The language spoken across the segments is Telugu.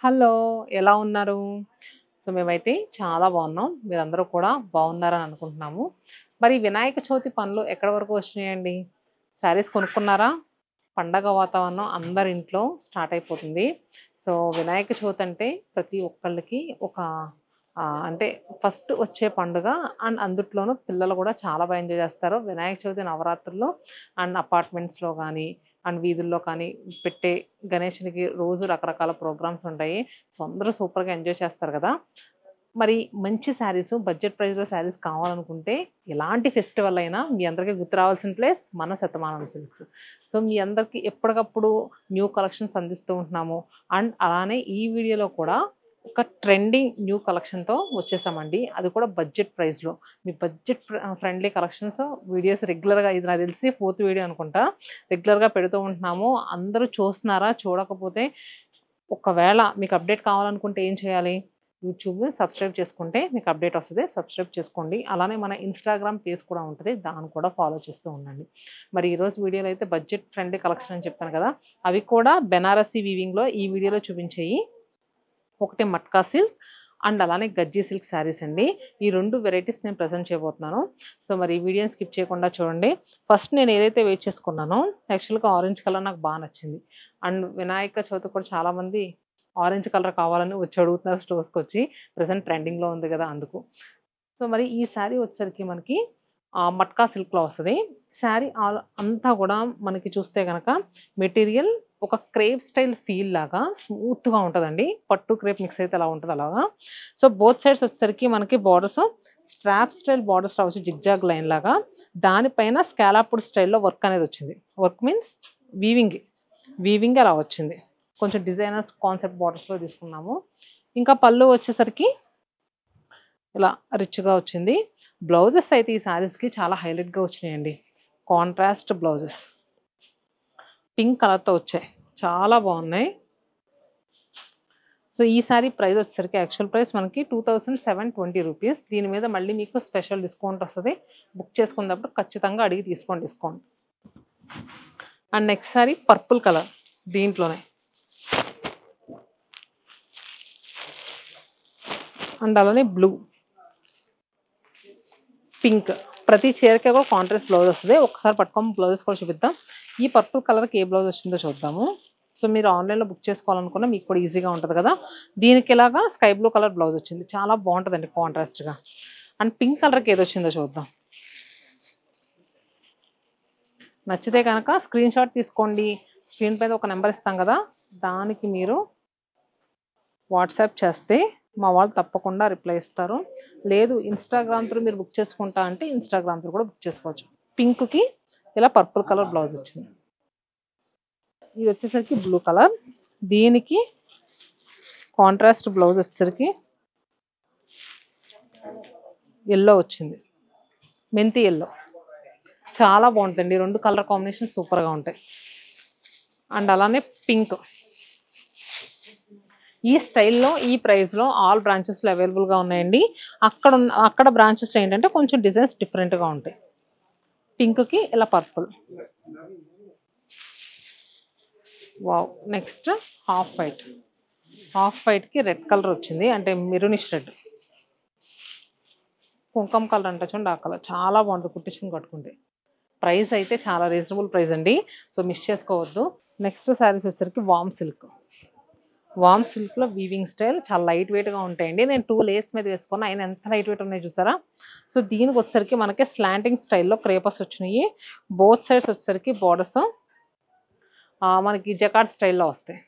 హలో! ఎలా ఉన్నారు? సో, మేమైతే చాలా బాగున్నాం. మీరందరూ కూడా బాగున్నారని అనుకుంటున్నాము. మరి వినాయక చవితి పనులు ఎక్కడి వరకు వచ్చినాయండి? శారీస్ కొనుక్కున్నారా? పండగ వాతావరణం అందరి ఇంట్లో స్టార్ట్ అయిపోతుంది. సో, వినాయక చవితి అంటే ప్రతి ఒక్కళ్ళకి ఒక అంటే ఫస్ట్ వచ్చే పండుగ. అండ్ అందుట్లోనూ పిల్లలు కూడా చాలా ఎంజాయ్ చేస్తారు. వినాయక చవితి నవరాత్రుల్లో అండ్ అపార్ట్మెంట్స్‌లో గానీ, అండ్ వీధుల్లో కానీ పెట్టే గణేషునికి రోజు రకరకాల ప్రోగ్రామ్స్ ఉంటాయి. సో, అందరూ సూపర్‌గా ఎంజాయ్ చేస్తారు కదా! మరి మంచి శారీసు, బడ్జెట్ ప్రైస్‌లో శారీస్ కావాలనుకుంటే, ఎలాంటి ఫెస్టివల్ అయినా మీ అందరికీ గుర్తు రావాల్సిన ప్లేస్ మన శతమానం సిల్క్స్. సో, మీ అందరికీ ఎప్పటికప్పుడు న్యూ కలెక్షన్స్ అందిస్తూ ఉంటున్నాము. అండ్ అలానే ఈ వీడియోలో కూడా ఒక ట్రెండింగ్ న్యూ కలెక్షన్‌తో వచ్చేసామండి. అది కూడా బడ్జెట్ ప్రైస్‌లో. మీ బడ్జెట్ ఫ్రెండ్లీ కలెక్షన్స్ వీడియోస్ రెగ్యులర్‌గా ఇది నాకు తెలిసి ఫోర్త్ వీడియో అనుకుంటా. రెగ్యులర్‌గా పెడుతూ ఉంటున్నాము. అందరూ చూస్తున్నారా? చూడకపోతే ఒకవేళ మీకు అప్డేట్ కావాలనుకుంటే ఏం చేయాలి? యూట్యూబ్‌ని సబ్స్క్రైబ్ చేసుకుంటే మీకు అప్డేట్ వస్తది. సబ్స్క్రైబ్ చేసుకోండి. అలానే మన ఇన్‌స్టాగ్రామ్ పేజ్ కూడా ఉంటది. దాన్ని కూడా ఫాలో చేస్తూ ఉండండి. మరి ఈరోజు వీడియోలో అయితే బడ్జెట్ ఫ్రెండ్లీ కలెక్షన్ అని చెప్పాను కదా! అవి కూడా బెనారసీ వీవింగ్‌లో ఈ వీడియోలో చూపించేయి. ఒకటి మట్కా సిల్క్ అండ్ అలానే గజ్జి సిల్క్ శారీస్ అండి. ఈ 2 వెరైటీస్ నేను ప్రెజెంట్ చేయబోతున్నాను. సో, మరి ఈ వీడియోని స్కిప్ చేయకుండా చూడండి. ఫస్ట్ నేను ఏదైతే వేర్ చేసుకున్నానో యాక్చువల్‌గా ఆరెంజ్ కలర్ నాకు బా నచ్చింది. అండ్ వినాయక చవితి కూడా చాలామంది ఆరెంజ్ కలర్ కావాలని వచ్చి అడుగుతున్నారు స్టోర్స్‌కొచ్చి. ప్రెజెంట్ ట్రెండింగ్‌లో ఉంది కదా! అందుకు. సో, మరి ఈ శారీ వచ్చేసరికి మనకి మట్కా సిల్క్‌లో వస్తది. శారీ అంతా కూడా మనకి చూస్తే గనక మెటీరియల్ ఒక క్రేప్ స్టైల్ ఫీల్ లాగా స్మూత్‌గా ఉంటదండి. పట్టు క్రేప్ మిక్స్ అయితే ఎలా ఉంటదో అలాగా. సో, బోత్ సైడ్స్ వచ్చేసరికి మనకి బోర్డర్స్ స్ట్రాప్ స్టైల్ బోర్డర్స్ రావచ్చు జిగ్‌జాగ్ లైన్ లాగా. దానిపైన స్కాలప్డ్ స్టైల్‌లో వర్క్ అనేది వచ్చింది. Work means weaving. వీవింగ్ అలా వచ్చింది. కొంచెం డిజైనర్స్ కాన్సెప్ట్ బోర్డర్స్‌లో తీసుకున్నాము. ఇంకా పళ్ళు వచ్చేసరికి ఇలా రిచ్‌గా వచ్చింది. బ్లౌజెస్ అయితే ఈ శారీస్‌కి చాలా హైలైట్‌గా వచ్చినాయండి. Contrast blouses. పింక్ కలర్‌తో వచ్చాయి. చాలా బాగున్నాయి. సో, ఈ శారీ ప్రైస్ వచ్చేసరికి యాక్చువల్ ప్రైస్ మనకి 2720 రూపీస్. దీని మీద మళ్ళీ మీకు స్పెషల్ డిస్కౌంట్ వస్తది. బుక్ చేసుకున్నప్పుడు ఖచ్చితంగా అడిగి తీసుకోండి discount. And next sari purple colour దీంట్లోనే. అండ్ అలానే బ్లూ, పింక్. ప్రతి చీరకి కూడా కాంట్రాస్ట్ బ్లౌజ్ వస్తది. ఒక్కసారి పట్టుకొని బ్లౌజెస్ కూడా చూపిద్దాం. ఈ పర్పుల్ కలర్‌కి ఏ బ్లౌజ్ వచ్చిందో చూద్దాము. సో, మీరు ఆన్‌లైన్‌లో బుక్ చేసుకోవాలనుకున్నా మీకు కూడా ఈజీగా ఉంటది కదా! దీనికి ఇలాగా స్కై బ్లూ కలర్ బ్లౌజ్ వచ్చింది. చాలా బాగుంటదండి కాంట్రాస్ట్‌గా. అండ్ పింక్ కలర్‌కి ఏదొచ్చిందో చూద్దాం. నచ్చితే గనక స్క్రీన్ షాట్ తీసుకోండి. స్క్రీన్ పైన ఒక నెంబర్ ఇస్తాం కదా! దానికి మీరు వాట్సాప్ చేస్తే మా వాళ్ళు తప్పకుండా రిప్లై ఇస్తారు. లేదు ఇన్‌స్టాగ్రామ్ త్రూ మీరు బుక్ చేసుకుంటా అంటే ఇన్‌స్టాగ్రామ్ త్రూ కూడా బుక్ చేసుకోవచ్చు. పింక్‌కి ఇలా పర్పుల్ కలర్ బ్లౌజ్ వచ్చింది. ఇది వచ్చేసరికి బ్లూ కలర్. దీనికి కాంట్రాస్ట్ బ్లౌజ్ వచ్చేసరికి యెల్లో వచ్చింది. మెంతి యెల్లో. చాలా బాగుంటుంది. 2 కలర్ కాంబినేషన్ సూపర్‌గా ఉంటాయి. అండ్ అలానే పింక్. ఈ స్టైల్‌లో ఈ ప్రైస్‌లో ఆల్ బ్రాంచెస్‌లో అవైలబుల్‌గా ఉన్నాయండి. అక్కడ బ్రాంచెస్‌లో ఏంటంటే కొంచెం డిజైన్స్ డిఫరెంట్‌గా ఉంటాయి. పింక్‌కి ఇలా purple. Wow! Next half white. Half వైట్‌కి రెడ్ కలర్ వచ్చింది. అంటే మెరూనిష్ రెడ్. కుంకుమ కలర్ అంట చూడండి ఆ కలర్. చాలా బాగుంటుంది కుట్టించుకొని కట్టుకుంటే. ప్రైస్ అయితే చాలా రీజనబుల్ ప్రైస్ అండి. సో, మిస్ చేసుకోవద్దు. నెక్స్ట్ శారీస్ వచ్చేసరికి వామ్ సిల్క్. వామ్ సిల్క్‌లో వీవింగ్ స్టైల్ చాలా లైట్ వెయిట్‌గా ఉంటాయండి. నేను 2 లేస్ మీద వేసుకున్నా. అయినా ఎంత లైట్ వెయిట్ ఉన్నాయో చూసారా? సో, దీనికి వచ్చేసరికి మనకి స్లాంటింగ్ స్టైల్‌లో క్రేపర్స్ వచ్చినాయి. బోత్ సైడ్స్ వచ్చేసరికి బోర్డర్స్ మనకి జకార్డ్ స్టైల్‌లో వస్తాయి.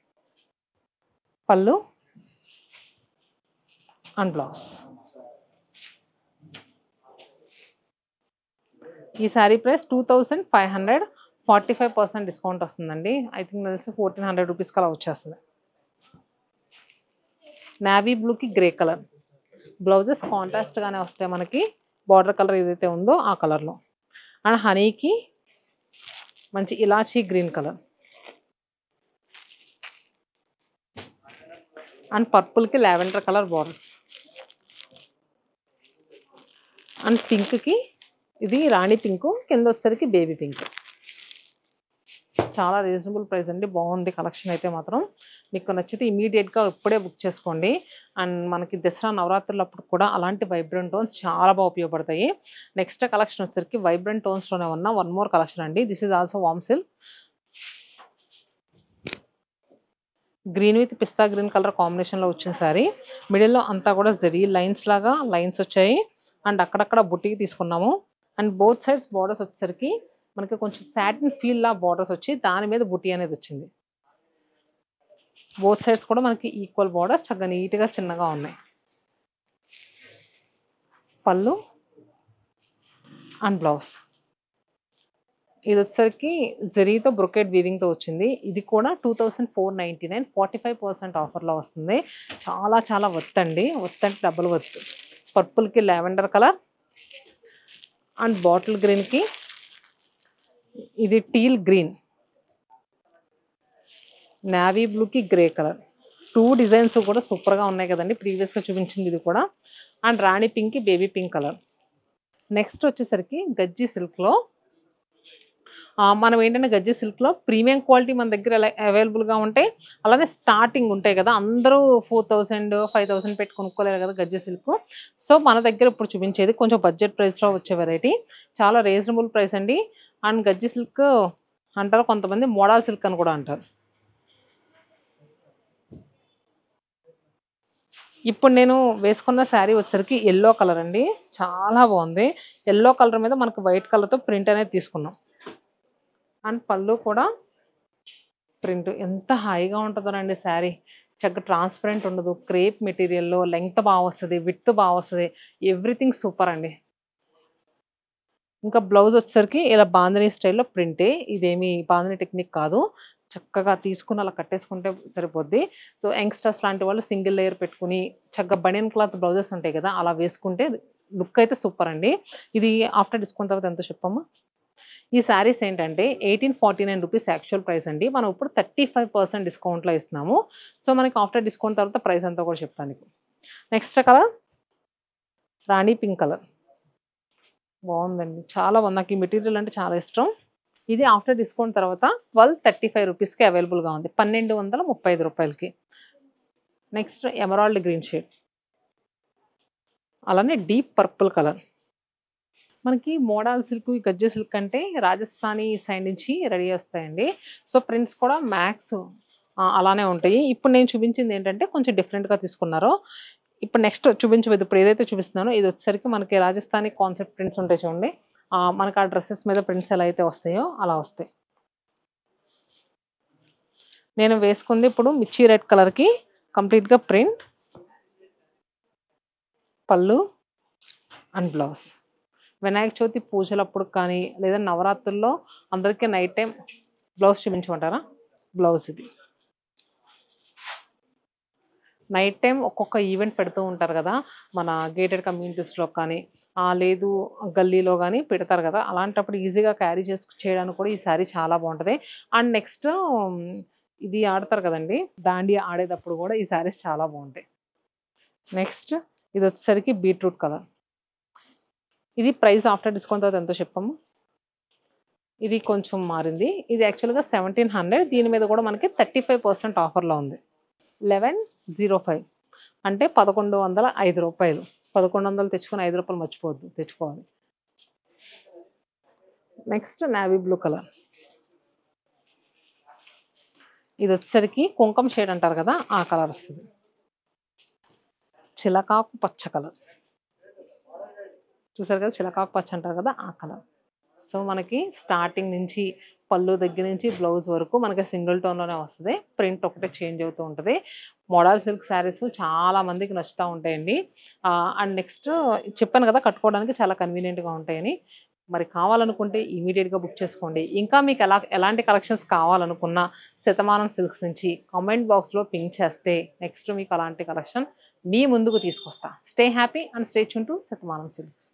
పళ్ళు అండ్ బ్లౌజ్. ఈ శారీ ప్రైస్ 2500. 45% డిస్కౌంట్ వస్తుందండి. ఐ థింక్ తెలిసి 1400 రూపీస్‌కి అలా వచ్చేస్తది. నావీ బ్లూకి గ్రే కలర్. బ్లౌజెస్ కాంట్రాస్ట్‌గానే వస్తాయి మనకి. బార్డర్ కలర్ ఏదైతే ఉందో ఆ కలర్‌లో. అండ్ హనీకి మంచి ఇలాచీ గ్రీన్ కలర్. అండ్ పర్పుల్‌కి లావెండర్ కలర్ బార్డర్స్. అండ్ పింక్‌కి ఇది రాణి పింకు, కింద వచ్చేసరికి బేబీ పింక్. చాలా రీజనబుల్ ప్రైస్ అండి. బాగుంది కలెక్షన్ అయితే మాత్రం. మీకు నచ్చితే ఇమీడియట్‌గా ఇప్పుడే బుక్ చేసుకోండి. అండ్ మనకి దసరా నవరాత్రులప్పుడు కూడా అలాంటి వైబ్రెంట్ టోన్స్ చాలా బాగా ఉపయోగపడతాయి. నెక్స్ట్ కలెక్షన్ వచ్చేసరికి వైబ్రెంట్ టోన్స్‌లోనే ఉన్న వన్ మోర్ కలెక్షన్ అండి. This is also warm silk. Green with pista green colour కాంబినేషన్‌లో వచ్చిన సారీ. మిడిల్‌లో అంతా కూడా జరీ లైన్స్ లాగా లైన్స్ వచ్చాయి. అండ్ అక్కడక్కడ బుట్టికి తీసుకున్నాము. అండ్ బోత్ సైడ్స్ బోర్డర్స్ వచ్చేసరికి మనకి కొంచెం సాటిన్ ఫీల్ లా బోర్డర్స్ వచ్చి దాని మీద బుట్టి అనేది వచ్చింది. బోత్ సైడ్స్ కూడా మనకి ఈక్వల్ బోర్డర్స్ చక్కగా నీట్‌గా చిన్నగా ఉన్నాయి. పళ్ళు అండ్ బ్లౌజ్. ఇది వచ్చేసరికి జరీతో బ్రొకెట్ వీవింగ్‌తో వచ్చింది. ఇది కూడా 2499 45% ఆఫర్‌లో వస్తుంది. చాలా చాలా వర్త్ అండి. వర్త్ అంటే డబుల్ వర్త్. పర్పుల్‌కి లావెండర్ కలర్ అండ్ బాటిల్ గ్రీన్‌కి ఇది టీల్ గ్రీన్, నేవీ బ్లూకి గ్రే కలర్. 2 డిజైన్స్ కూడా సూపర్‌గా ఉన్నాయి కదండీ. ప్రీవియస్‌గా చూపించింది ఇది కూడా. అండ్ రాణి పింక్‌కి బేబీ పింక్ కలర్. నెక్స్ట్ వచ్చేసరికి గజ్జి సిల్క్‌లో మనం ఏంటంటే గజ్జి సిల్క్‌లో ప్రీమియం క్వాలిటీ మన దగ్గర అవైలబుల్‌గా ఉంటాయి. అలానే స్టార్టింగ్ ఉంటాయి కదా. అందరూ 4000, 5000 పెట్టి కొనుక్కోలేరు కదా గజ్జి సిల్క్. సో మన దగ్గర ఇప్పుడు చూపించేది కొంచెం బడ్జెట్ ప్రైస్‌లో వచ్చే వెరైటీ. చాలా రీజనబుల్ ప్రైస్ అండి. అండ్ గజ్జి సిల్క్ అంటారు కొంతమంది, మోడల్ సిల్క్ అని కూడా అంటారు. ఇప్పుడు నేను వేసుకున్న శారీ వచ్చేసరికి యెల్లో కలర్ అండి. చాలా బాగుంది. యెల్లో కలర్ మీద మనకు వైట్ కలర్‌తో ప్రింట్ అనేది తీసుకున్నాం. అండ్ పళ్ళు కూడా ప్రింట్ ఎంత హాయిగా ఉంటుందోనండి శారీ. చక్కగా ట్రాన్స్పరెంట్ ఉండదు. క్రేప్ మెటీరియల్‌లో లెంగ్త్ బాగా వస్తది. విడ్త్ బాగా వస్తది. ఎవ్రీథింగ్ సూపర్ అండి. ఇంకా బ్లౌజ్ వచ్చేసరికి ఇలా బాందిని స్టైల్‌లో ప్రింటే. ఇదేమి బాందిని టెక్నిక్ కాదు. చక్కగా తీసుకొని అలా కట్టేసుకుంటే సరిపోద్ది. సో, యంగ్‌స్టర్స్ లాంటి వాళ్ళు సింగిల్ లేయర్ పెట్టుకొని చక్కగా బనియన్ క్లాత్ బ్లౌజెస్ ఉంటాయి కదా. అలా వేసుకుంటే లుక్ అయితే సూపర్ అండి. ఇది ఆఫ్టర్ డిస్కౌంట్ తర్వాత ఎంతో చెప్పమ్మా? ఈ శారీస్ ఏంటంటే 1849 రూపీస్ యాక్చువల్ ప్రైస్ అండి. మనం ఇప్పుడు 35% డిస్కౌంట్‌లో ఇస్తున్నాము. సో, మనకి ఆఫ్టర్ డిస్కౌంట్ తర్వాత ప్రైస్ ఎంతో కూడా చెప్తాను నీకు. నెక్స్ట్ కలర్ రాణి పింక్ కలర్. బాగుందండి. చాలా బాగుంది. నాకు ఈ మెటీరియల్ అంటే చాలా ఇష్టం. ఇది ఆఫ్టర్ డిస్కౌంట్ తర్వాత 1235 రూపీస్‌కి అవైలబుల్‌గా ఉంది. 1235 రూపాయలకి. Next emerald green shade. అలానే డీప్ పర్పుల్ కలర్. మనకి మోడల్ సిల్క్, గజ్జె సిల్క్ అంటే రాజస్థానీ సైడ్ నుంచి రెడీ వస్తాయండి. సో, ప్రింట్స్ కూడా మ్యాక్స్ అలానే ఉంటాయి. ఇప్పుడు నేను చూపించింది ఏంటంటే కొంచెం డిఫరెంట్‌గా తీసుకున్నారు. ఇప్పుడు నెక్స్ట్ చూపించబోయేది ఇప్పుడు ఏదైతే చూపిస్తున్నానో ఇది వచ్చేసరికి మనకి రాజస్థానీ కాన్సెప్ట్ ప్రింట్స్ ఉంటాయి చూడండి. మనకు ఆ డ్రెసెస్ మీద ప్రింట్స్ ఎలా అయితే వస్తాయో అలా వస్తాయి. నేను వేసుకుంది ఇప్పుడు మిర్చి రెడ్ కలర్‌కి కంప్లీట్‌గా ప్రింట్. పళ్ళు అండ్ బ్లౌజ్. వినాయక చవితి పూజలప్పుడు కానీ లేదా నవరాత్రుల్లో అందరికీ నైట్ టైం బ్లౌజ్ చూపించమంటారా? బ్లౌజ్ ఇది. నైట్ టైం ఒక్కొక్క ఈవెంట్ పెడుతూ ఉంటారు కదా. మన గేటెడ్ కమ్యూనిటీస్‌లో కానీ లేదు గల్లీలో గానీ పెడతారు కదా. అలాంటప్పుడు ఈజీగా క్యారీ చేయడానికి కూడా ఈ శారీ చాలా బాగుంటది. అండ్ నెక్స్ట్ ఇది ఆడతారు కదండీ. దాండియా ఆడేటప్పుడు కూడా ఈ శారీస్ చాలా బాగుంటాయి. నెక్స్ట్ ఇది వచ్చేసరికి బీట్రూట్ కలర్. ఇది ప్రైస్ ఆఫ్టర్ డిస్కౌంట్ తర్వాత ఎంతో చెప్పాము? ఇది కొంచెం మారింది. ఇది యాక్చువల్‌గా 1700. దీని మీద కూడా మనకి 35% ఆఫర్‌లో ఉంది. 1105 అంటే 1105 రూపాయలు. 1100 తెచ్చుకొని రూ. 5 మర్చిపోవద్దు, తెచ్చుకోవాలి. Next navy blue colour. ఇది వచ్చేసరికి కుంకుమ షేడ్ అంటారు కదా, ఆ కలర్ వస్తుంది. చిలకాకు పచ్చ కలర్. చూసారు కదా, చిలకాకు పచ్చ అంటారు కదా, ఆ కలర్. సో మనకి స్టార్టింగ్ నుంచి పళ్ళు దగ్గర నుంచి బ్లౌజ్ వరకు మనకి సింగిల్ టోన్లోనే వస్తుంది. ప్రింట్ ఒకటే చేంజ్ అవుతూ ఉంటుంది. మోడల్ సిల్క్ శారీస్ చాలా మందికి నచ్చుతూ ఉంటాయండి. అండ్ నెక్స్ట్ చెప్పాను కదా, కట్టుకోవడానికి చాలా కన్వీనియంట్గా ఉంటాయని. మరి కావాలనుకుంటే ఇమీడియట్గా బుక్ చేసుకోండి. ఇంకా మీకు ఎలాంటి కలెక్షన్స్ కావాలనుకున్నా శతమానం సిల్క్స్ నుంచి కామెంట్ బాక్స్లో పింక్ చేస్తే నెక్స్ట్ మీకు అలాంటి కలెక్షన్ మీ ముందుకు తీసుకొస్తా. Stay happy and stay tune to Shatamanam silks.